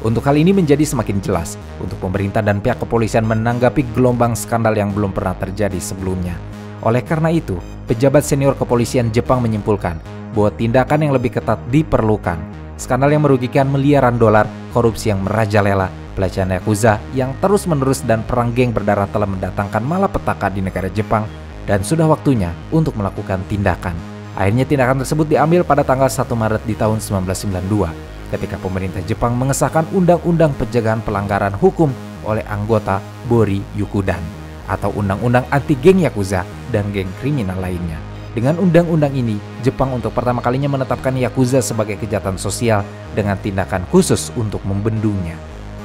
Untuk hal ini menjadi semakin jelas untuk pemerintah dan pihak kepolisian menanggapi gelombang skandal yang belum pernah terjadi sebelumnya. Oleh karena itu, pejabat senior kepolisian Jepang menyimpulkan bahwa tindakan yang lebih ketat diperlukan. Skandal yang merugikan miliaran dolar, korupsi yang merajalela, pelecehan Yakuza yang terus-menerus, dan perang geng berdarah telah mendatangkan malapetaka di negara Jepang, dan sudah waktunya untuk melakukan tindakan. Akhirnya tindakan tersebut diambil pada tanggal 1 Maret di tahun 1992. Ketika pemerintah Jepang mengesahkan Undang-Undang Pencegahan Pelanggaran Hukum oleh anggota Bori Yukudan atau Undang-Undang Anti Geng Yakuza dan geng kriminal lainnya. Dengan undang-undang ini, Jepang untuk pertama kalinya menetapkan Yakuza sebagai kejahatan sosial dengan tindakan khusus untuk membendungnya.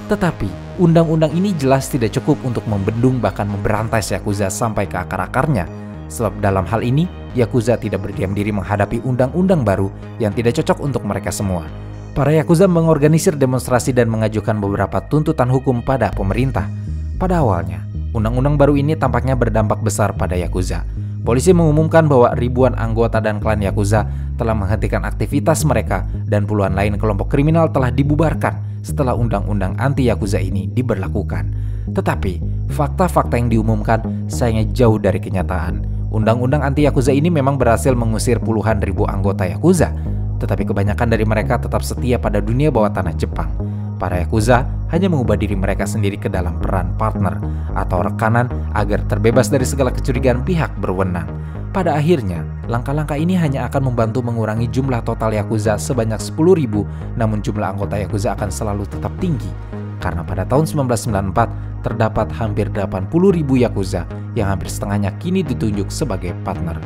Tetapi, undang-undang ini jelas tidak cukup untuk membendung bahkan memberantai Yakuza sampai ke akar-akarnya. Sebab dalam hal ini, Yakuza tidak berdiam diri menghadapi undang-undang baru yang tidak cocok untuk mereka semua. Para Yakuza mengorganisir demonstrasi dan mengajukan beberapa tuntutan hukum pada pemerintah. Pada awalnya, undang-undang baru ini tampaknya berdampak besar pada Yakuza. Polisi mengumumkan bahwa ribuan anggota dan klan Yakuza telah menghentikan aktivitas mereka dan puluhan lain kelompok kriminal telah dibubarkan setelah undang-undang anti Yakuza ini diberlakukan. Tetapi, fakta-fakta yang diumumkan sayangnya jauh dari kenyataan. Undang-undang anti Yakuza ini memang berhasil mengusir puluhan ribu anggota Yakuza, tetapi kebanyakan dari mereka tetap setia pada dunia bawah tanah Jepang. Para Yakuza hanya mengubah diri mereka sendiri ke dalam peran partner atau rekanan agar terbebas dari segala kecurigaan pihak berwenang. Pada akhirnya, langkah-langkah ini hanya akan membantu mengurangi jumlah total Yakuza sebanyak 10.000, namun jumlah anggota Yakuza akan selalu tetap tinggi. Karena pada tahun 1994, terdapat hampir 80.000 Yakuza yang hampir setengahnya kini ditunjuk sebagai partner.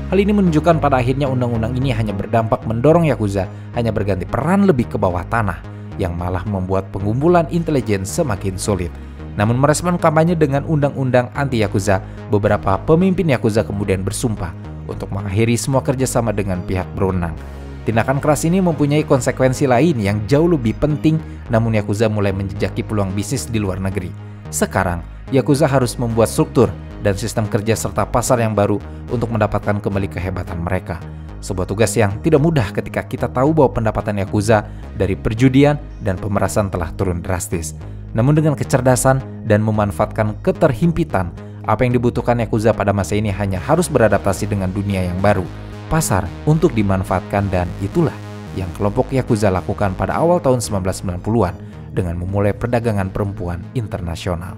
Hal ini menunjukkan pada akhirnya undang-undang ini hanya berdampak mendorong Yakuza hanya berganti peran lebih ke bawah tanah, yang malah membuat pengumpulan intelijen semakin sulit. Namun merespon kampanye dengan undang-undang anti Yakuza, beberapa pemimpin Yakuza kemudian bersumpah untuk mengakhiri semua kerjasama dengan pihak berwenang. Tindakan keras ini mempunyai konsekuensi lain yang jauh lebih penting, namun Yakuza mulai menjejaki peluang bisnis di luar negeri. Sekarang, Yakuza harus membuat struktur dan sistem kerja serta pasar yang baru untuk mendapatkan kembali kehebatan mereka. Sebuah tugas yang tidak mudah ketika kita tahu bahwa pendapatan Yakuza dari perjudian dan pemerasan telah turun drastis. Namun dengan kecerdasan dan memanfaatkan keterhimpitan, apa yang dibutuhkan Yakuza pada masa ini hanya harus beradaptasi dengan dunia yang baru, pasar untuk dimanfaatkan, dan itulah yang kelompok Yakuza lakukan pada awal tahun 1990-an dengan memulai perdagangan perempuan internasional.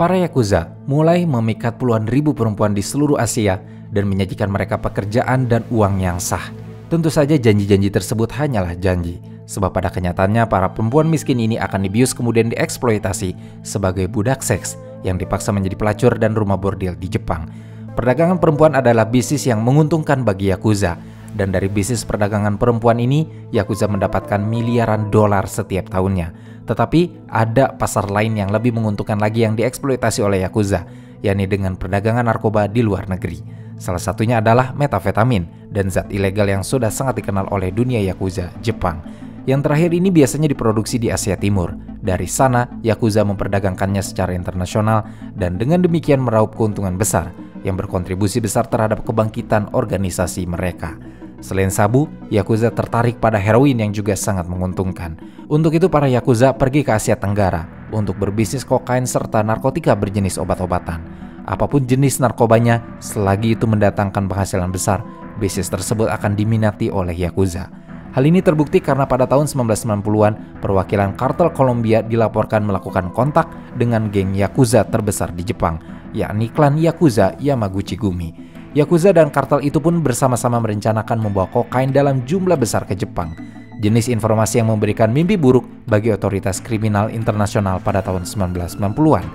Para Yakuza mulai memikat puluhan ribu perempuan di seluruh Asia dan menyajikan mereka pekerjaan dan uang yang sah. Tentu saja janji-janji tersebut hanyalah janji, sebab pada kenyataannya para perempuan miskin ini akan dibius kemudian dieksploitasi sebagai budak seks yang dipaksa menjadi pelacur dan rumah bordil di Jepang. Perdagangan perempuan adalah bisnis yang menguntungkan bagi Yakuza, dan dari bisnis perdagangan perempuan ini, Yakuza mendapatkan miliaran dolar setiap tahunnya. Tetapi ada pasar lain yang lebih menguntungkan lagi yang dieksploitasi oleh Yakuza, yakni dengan perdagangan narkoba di luar negeri. Salah satunya adalah metafetamin dan zat ilegal yang sudah sangat dikenal oleh dunia Yakuza, Jepang. Yang terakhir ini biasanya diproduksi di Asia Timur. Dari sana, Yakuza memperdagangkannya secara internasional dan dengan demikian meraup keuntungan besar yang berkontribusi besar terhadap kebangkitan organisasi mereka. Selain sabu, Yakuza tertarik pada heroin yang juga sangat menguntungkan. Untuk itu para Yakuza pergi ke Asia Tenggara untuk berbisnis kokain serta narkotika berjenis obat-obatan. Apapun jenis narkobanya, selagi itu mendatangkan penghasilan besar, bisnis tersebut akan diminati oleh Yakuza. Hal ini terbukti karena pada tahun 1990-an, perwakilan kartel Kolombia dilaporkan melakukan kontak dengan geng Yakuza terbesar di Jepang, yakni klan Yakuza Yamaguchi-gumi. Yakuza dan kartel itu pun bersama-sama merencanakan membawa kokain dalam jumlah besar ke Jepang. Jenis informasi yang memberikan mimpi buruk bagi otoritas kriminal internasional pada tahun 1990-an.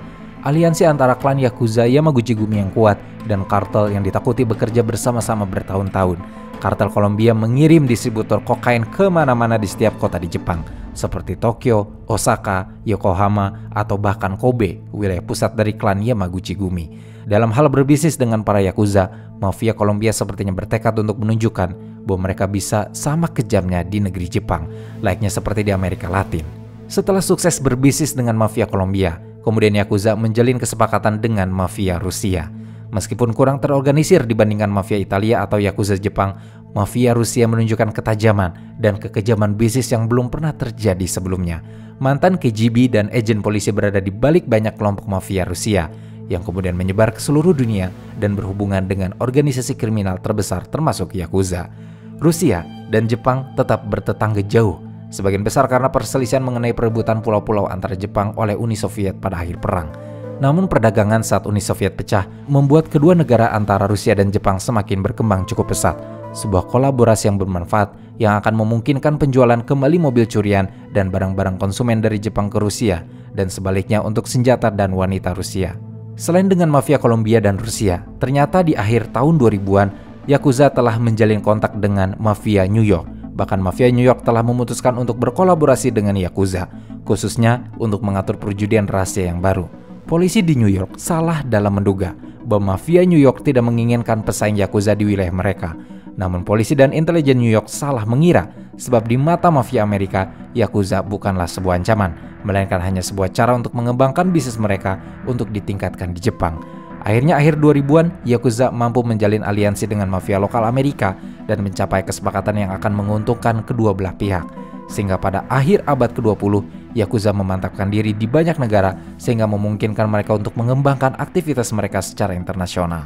Aliansi antara klan Yakuza Yamaguchi-gumi yang kuat dan kartel yang ditakuti bekerja bersama-sama bertahun-tahun. Kartel Kolombia mengirim distributor kokain kemana-mana di setiap kota di Jepang, seperti Tokyo, Osaka, Yokohama, atau bahkan Kobe, wilayah pusat dari klan Yamaguchi-gumi. Dalam hal berbisnis dengan para Yakuza, mafia Kolombia sepertinya bertekad untuk menunjukkan bahwa mereka bisa sama kejamnya di negeri Jepang, layaknya seperti di Amerika Latin. Setelah sukses berbisnis dengan mafia Kolombia, kemudian Yakuza menjalin kesepakatan dengan mafia Rusia. Meskipun kurang terorganisir dibandingkan mafia Italia atau Yakuza Jepang, mafia Rusia menunjukkan ketajaman dan kekejaman bisnis yang belum pernah terjadi sebelumnya. Mantan KGB dan agen polisi berada di balik banyak kelompok mafia Rusia yang kemudian menyebar ke seluruh dunia dan berhubungan dengan organisasi kriminal terbesar termasuk Yakuza. Rusia dan Jepang tetap bertetangga jauh, sebagian besar karena perselisihan mengenai perebutan pulau-pulau antara Jepang oleh Uni Soviet pada akhir perang. Namun perdagangan saat Uni Soviet pecah membuat kedua negara antara Rusia dan Jepang semakin berkembang cukup pesat. Sebuah kolaborasi yang bermanfaat yang akan memungkinkan penjualan kembali mobil curian dan barang-barang konsumen dari Jepang ke Rusia dan sebaliknya untuk senjata dan wanita Rusia. Selain dengan mafia Kolombia dan Rusia, ternyata di akhir tahun 2000-an, Yakuza telah menjalin kontak dengan mafia New York. Bahkan mafia New York telah memutuskan untuk berkolaborasi dengan Yakuza, khususnya untuk mengatur perjudian rahasia yang baru. Polisi di New York salah dalam menduga bahwa mafia New York tidak menginginkan pesaing Yakuza di wilayah mereka. Namun polisi dan intelijen New York salah mengira, sebab di mata mafia Amerika, Yakuza bukanlah sebuah ancaman, melainkan hanya sebuah cara untuk mengembangkan bisnis mereka untuk ditingkatkan di Jepang. Akhirnya akhir 2000-an, Yakuza mampu menjalin aliansi dengan mafia lokal Amerika dan mencapai kesepakatan yang akan menguntungkan kedua belah pihak. Sehingga pada akhir abad ke-20, Yakuza memantapkan diri di banyak negara sehingga memungkinkan mereka untuk mengembangkan aktivitas mereka secara internasional.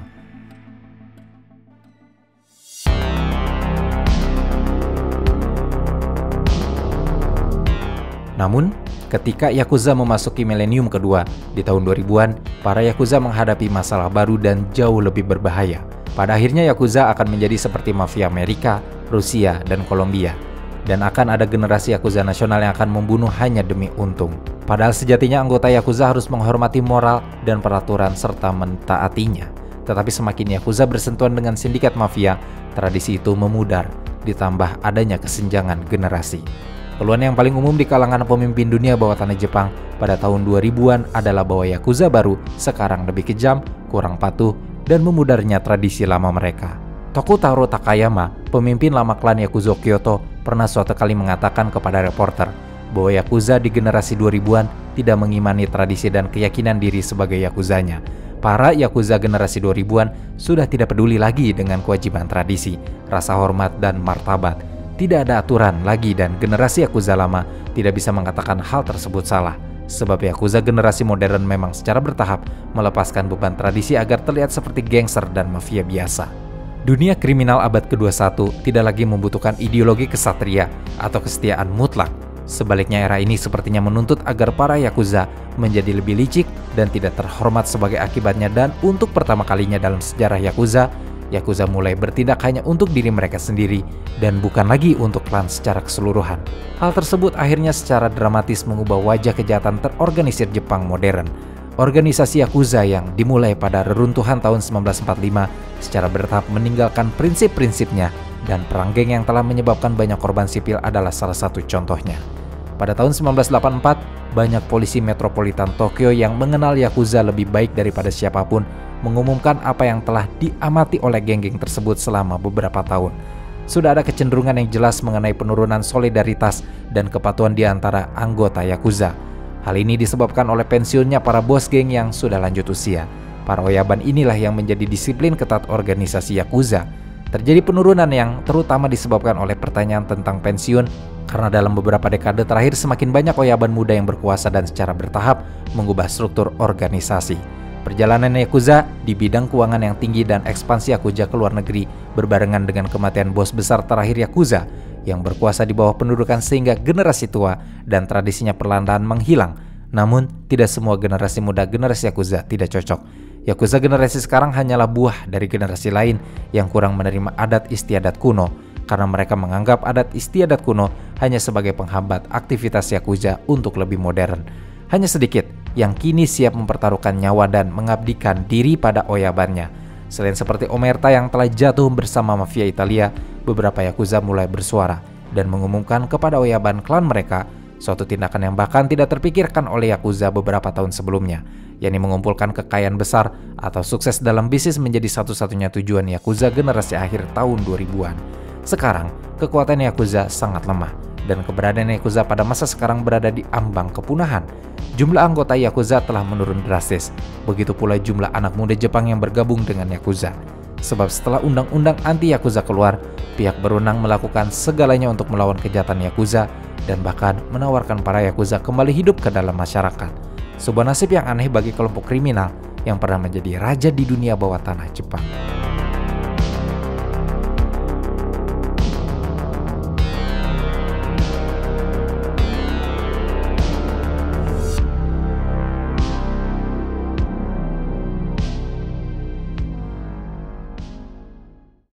Namun, ketika Yakuza memasuki milenium kedua di tahun 2000-an, para Yakuza menghadapi masalah baru dan jauh lebih berbahaya. Pada akhirnya Yakuza akan menjadi seperti mafia Amerika, Rusia, dan Kolombia. Dan akan ada generasi Yakuza nasional yang akan membunuh hanya demi untung. Padahal sejatinya anggota Yakuza harus menghormati moral dan peraturan serta mentaatinya. Tetapi semakin Yakuza bersentuhan dengan sindikat mafia, tradisi itu memudar, ditambah adanya kesenjangan generasi. Keluhan yang paling umum di kalangan pemimpin dunia bawah tanah Jepang pada tahun 2000-an adalah bahwa Yakuza baru sekarang lebih kejam, kurang patuh, dan memudarnya tradisi lama mereka. Tokutaro Takayama, pemimpin lama klan Yakuza Kyoto, pernah suatu kali mengatakan kepada reporter bahwa Yakuza di generasi 2000-an tidak mengimani tradisi dan keyakinan diri sebagai Yakuzanya. Para Yakuza generasi 2000-an sudah tidak peduli lagi dengan kewajiban tradisi, rasa hormat, dan martabat. Tidak ada aturan lagi dan generasi Yakuza lama tidak bisa mengatakan hal tersebut salah. Sebab Yakuza generasi modern memang secara bertahap melepaskan beban tradisi agar terlihat seperti gangster dan mafia biasa. Dunia kriminal abad ke-21 tidak lagi membutuhkan ideologi kesatria atau kesetiaan mutlak. Sebaliknya, era ini sepertinya menuntut agar para yakuza menjadi lebih licik dan tidak terhormat sebagai akibatnya, dan untuk pertama kalinya dalam sejarah yakuza mulai bertindak hanya untuk diri mereka sendiri dan bukan lagi untuk klan secara keseluruhan. Hal tersebut akhirnya secara dramatis mengubah wajah kejahatan terorganisir Jepang modern. Organisasi yakuza yang dimulai pada reruntuhan tahun 1945 secara bertahap meninggalkan prinsip-prinsipnya, dan perang geng yang telah menyebabkan banyak korban sipil adalah salah satu contohnya. Pada tahun 1984, banyak polisi metropolitan Tokyo yang mengenal yakuza lebih baik daripada siapapun mengumumkan apa yang telah diamati oleh geng-geng tersebut selama beberapa tahun. Sudah ada kecenderungan yang jelas mengenai penurunan solidaritas dan kepatuhan di antara anggota yakuza. Hal ini disebabkan oleh pensiunnya para bos geng yang sudah lanjut usia. Para oyaban inilah yang menjadi disiplin ketat organisasi yakuza. Terjadi penurunan yang terutama disebabkan oleh pertanyaan tentang pensiun, karena dalam beberapa dekade terakhir semakin banyak oyaban muda yang berkuasa dan secara bertahap mengubah struktur organisasi. Perjalanan yakuza di bidang keuangan yang tinggi dan ekspansi yakuza ke luar negeri berbarengan dengan kematian bos besar terakhir yakuza yang berkuasa di bawah pendudukan, sehingga generasi tua dan tradisinya perlahan-lahan menghilang. Namun, tidak semua generasi muda generasi yakuza tidak cocok. Yakuza generasi sekarang hanyalah buah dari generasi lain yang kurang menerima adat istiadat kuno, karena mereka menganggap adat istiadat kuno hanya sebagai penghambat aktivitas yakuza untuk lebih modern. Hanya sedikit yang kini siap mempertaruhkan nyawa dan mengabdikan diri pada oyabannya. Selain seperti Omerta yang telah jatuh bersama mafia Italia, beberapa yakuza mulai bersuara dan mengumumkan kepada oyaban klan mereka suatu tindakan yang bahkan tidak terpikirkan oleh yakuza beberapa tahun sebelumnya, yakni mengumpulkan kekayaan besar atau sukses dalam bisnis menjadi satu-satunya tujuan yakuza generasi akhir tahun 2000-an. Sekarang, kekuatan yakuza sangat lemah, dan keberadaan yakuza pada masa sekarang berada di ambang kepunahan. Jumlah anggota yakuza telah menurun drastis, begitu pula jumlah anak muda Jepang yang bergabung dengan yakuza. Sebab setelah undang-undang anti yakuza keluar, pihak berwenang melakukan segalanya untuk melawan kejahatan yakuza dan bahkan menawarkan para yakuza kembali hidup ke dalam masyarakat. Sebuah nasib yang aneh bagi kelompok kriminal yang pernah menjadi raja di dunia bawah tanah Jepang.